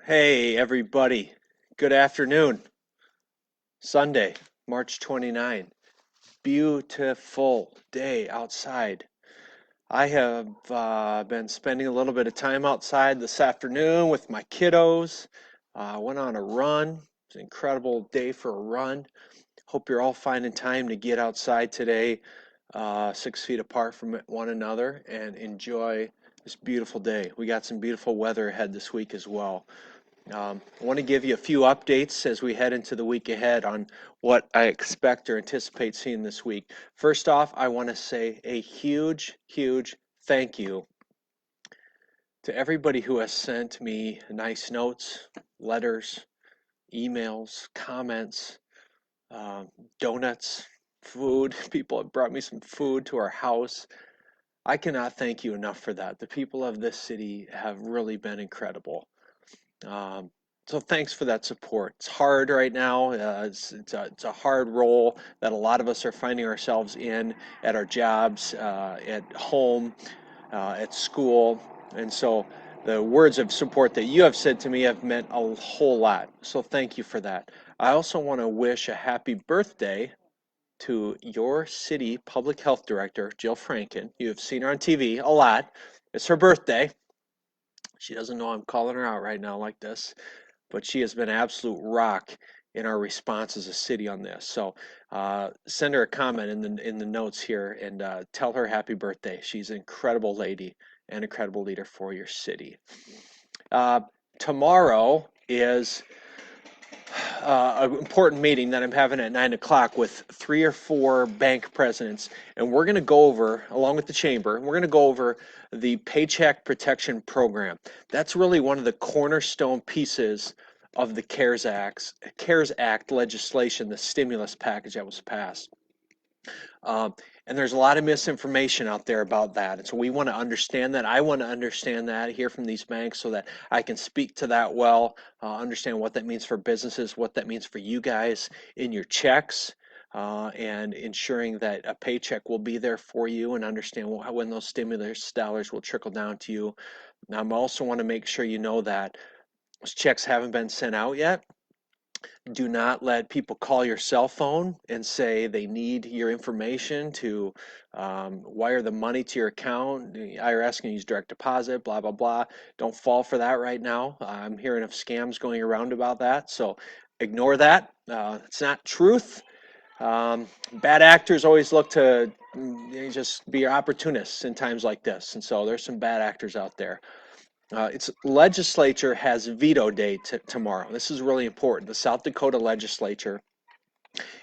Hey, everybody. Good afternoon. Sunday, March 29. Beautiful day outside. I have been spending a little bit of time outside this afternoon with my kiddos. Went on a run. It's an incredible day for a run. Hope you're all finding time to get outside today, 6 feet apart from one another, and enjoy this beautiful day. We got some beautiful weather ahead this week as well. I want to give you a few updates as we head into the week ahead on what I expect or anticipate seeing this week. First off, I want to say a huge, huge thank you to everybody who has sent me nice notes, letters, emails, comments, donuts, food. People have brought me some food to our house. I cannot thank you enough for that. The people of this city have really been incredible. Um, so thanks for that support. It's hard right now. It's a hard role that a lot of us are finding ourselves in at our jobs, at home, at school. And so the words of support that you have said to me have meant a whole lot. So thank you for that. I also want to wish a happy birthday to your city public health director, Jill Franken. You have seen her on TV a lot. It's her birthday. She doesn't know I'm calling her out right now like this, but she has been an absolute rock in our response as a city on this. So send her a comment in the notes here and tell her happy birthday. She's an incredible lady and incredible leader for your city. Uh, Tomorrow is an important meeting that I'm having at 9 o'clock with 3 or 4 bank presidents, and we're going to go over, along with the chamber, we're going to go over the Paycheck Protection Program. That's really one of the cornerstone pieces of the CARES Act legislation, the stimulus package that was passed. Um, and there's a lot of misinformation out there about that. And so we want to understand that. I want to understand that, hear from these banks so that I can speak to that well, understand what that means for businesses, what that means for you guys in your checks, and ensuring that a paycheck will be there for you and understand when those stimulus dollars will trickle down to you. Now, I also want to make sure you know that those checks haven't been sent out yet. Do not let people call your cell phone and say they need your information to wire the money to your account. The IRS can use direct deposit, blah, blah, blah. Don't fall for that right now. I'm hearing of scams going around about that. So ignore that. It's not truth. Bad actors always look to just be opportunists in times like this. And so there's some bad actors out there. Its legislature has veto day tomorrow. This is really important. The South Dakota legislature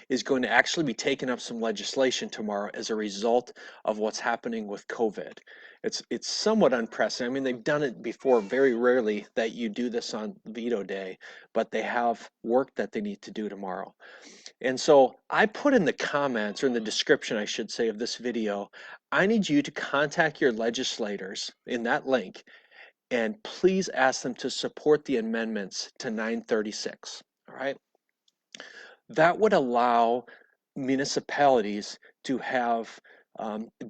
is going to actually be taking up some legislation tomorrow as a result of what's happening with COVID. It's somewhat unprecedented. I mean, they've done it before. Very rarely that you do this on veto day, but they have work that they need to do tomorrow. And so I put in the comments, or in the description, I should say, of this video, I need you to contact your legislators in that link and please ask them to support the amendments to 936. All right. That would allow municipalities to have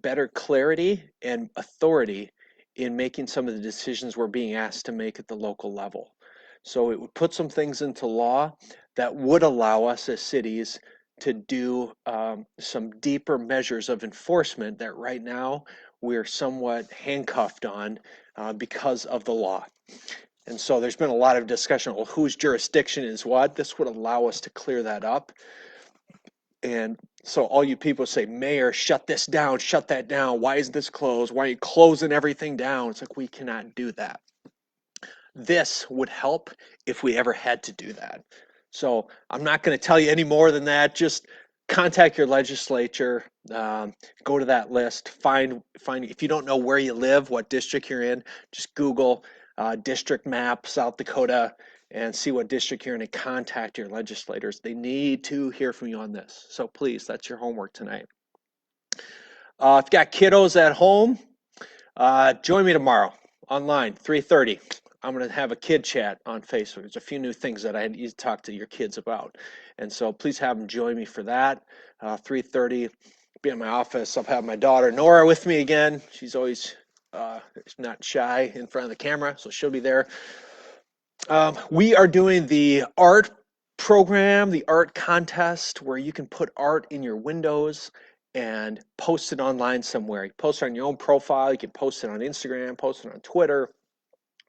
better clarity and authority in making some of the decisions we're being asked to make at the local level. So it would put some things into law that would allow us as cities to do some deeper measures of enforcement that right now we're somewhat handcuffed on because of the law. And so there's been a lot of discussion, well, whose jurisdiction is what? This would allow us to clear that up. And so all you people say, Mayor, shut this down, shut that down. Why is this closed? Why are you closing everything down? It's like, we cannot do that. This would help if we ever had to do that. So I'm not going to tell you any more than that. Just contact your legislature, go to that list, find if you don't know where you live, what district you're in, just Google district map South Dakota and see what district you're in and contact your legislators. They need to hear from you on this. So please, that's your homework tonight. If you got kiddos at home, join me tomorrow online, 3:30. I'm going to have a kid chat on Facebook. There's a few new things that I need to talk to your kids about. And so please have them join me for that. 3:30, be in my office. I'll have my daughter Nora with me again. She's always not shy in front of the camera, so she'll be there. We are doing the art program, the art contest, where you can put art in your windows and post it online somewhere. You post it on your own profile, you can post it on Instagram, post it on Twitter,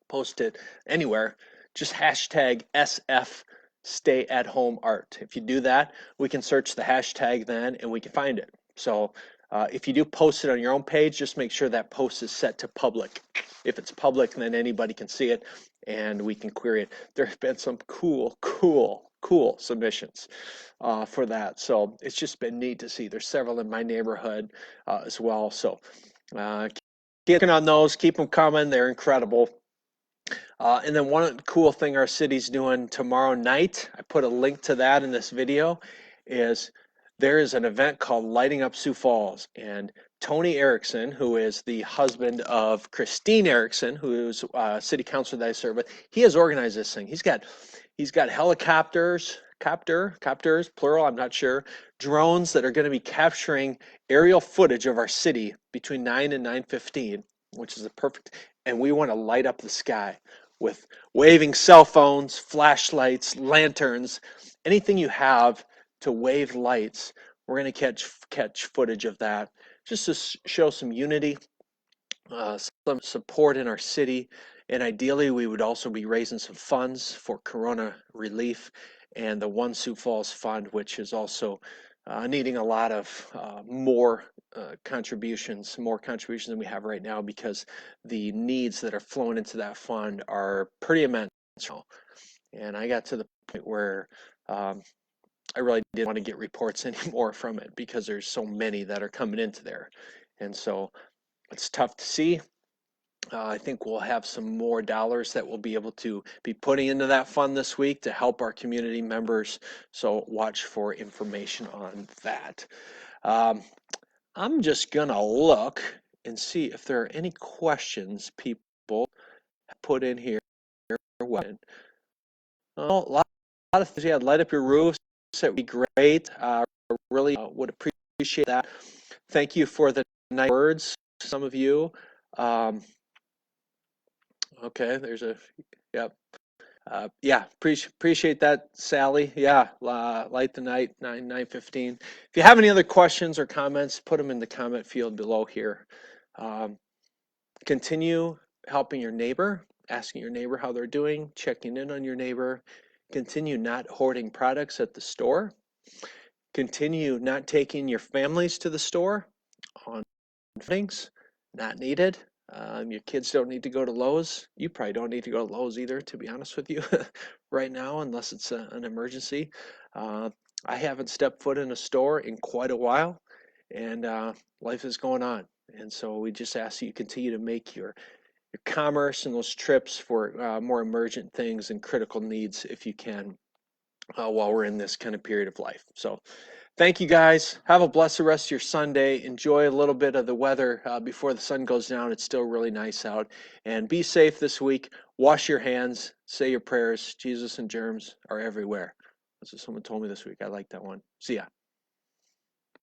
post it anywhere. Just hashtag SF stay at home art. If you do that, we can search the hashtag then and we can find it. So if you do post it on your own page, just make sure that post is set to public. If it's public, then anybody can see it and we can query it. There have been some cool submissions for that. So it's just been neat to see. There's several in my neighborhood as well. So keep working on those, keep them coming. They're incredible. And then one cool thing our city's doing tomorrow night, I put a link to that in this video, is there is an event called Lighting Up Sioux Falls. And Tony Erickson, who is the husband of Christine Erickson, who's a city councilor that I serve with, he has organized this thing. He's got helicopters, copters, plural, I'm not sure, drones that are going to be capturing aerial footage of our city between 9 and 9:15, which is a perfect, and we want to light up the sky with waving cell phones, flashlights, lanterns, anything you have to wave lights. We're going to catch footage of that just to show some unity, some support in our city, and ideally we would also be raising some funds for corona relief and the One Sioux Falls Fund, which is also needing a lot of more contributions than we have right now, because the needs that are flowing into that fund are pretty immense. And I got to the point where I really didn't want to get reports anymore from it because there's so many that are coming into there. And so it's tough to see. I think we'll have some more dollars that we'll be able to be putting into that fund this week to help our community members. So watch for information on that. I'm just gonna look and see if there are any questions people put in here. Oh, a lot of things. Yeah, light up your roofs. That would be great. Really would appreciate that. Thank you for the nice words, some of you. Okay, there's a, yep. Yeah, appreciate that, Sally. Yeah, light the night, 9:15. If you have any other questions or comments, put them in the comment field below here. Continue helping your neighbor, asking your neighbor how they're doing, checking in on your neighbor. Continue not hoarding products at the store. Continue not taking your families to the store on things not needed. Your kids don't need to go to Lowe's. You probably don't need to go to Lowe's either, to be honest with you, right now, unless it's an emergency. I haven't stepped foot in a store in quite a while, and life is going on. And so we just ask that you continue to make your commerce and those trips for more emergent things and critical needs if you can, while we're in this kind of period of life. So thank you guys. Have a blessed rest of your Sunday. Enjoy a little bit of the weather before the sun goes down. It's still really nice out. And be safe this week. Wash your hands. Say your prayers. Jesus and germs are everywhere. That's what someone told me this week. I like that one. See ya.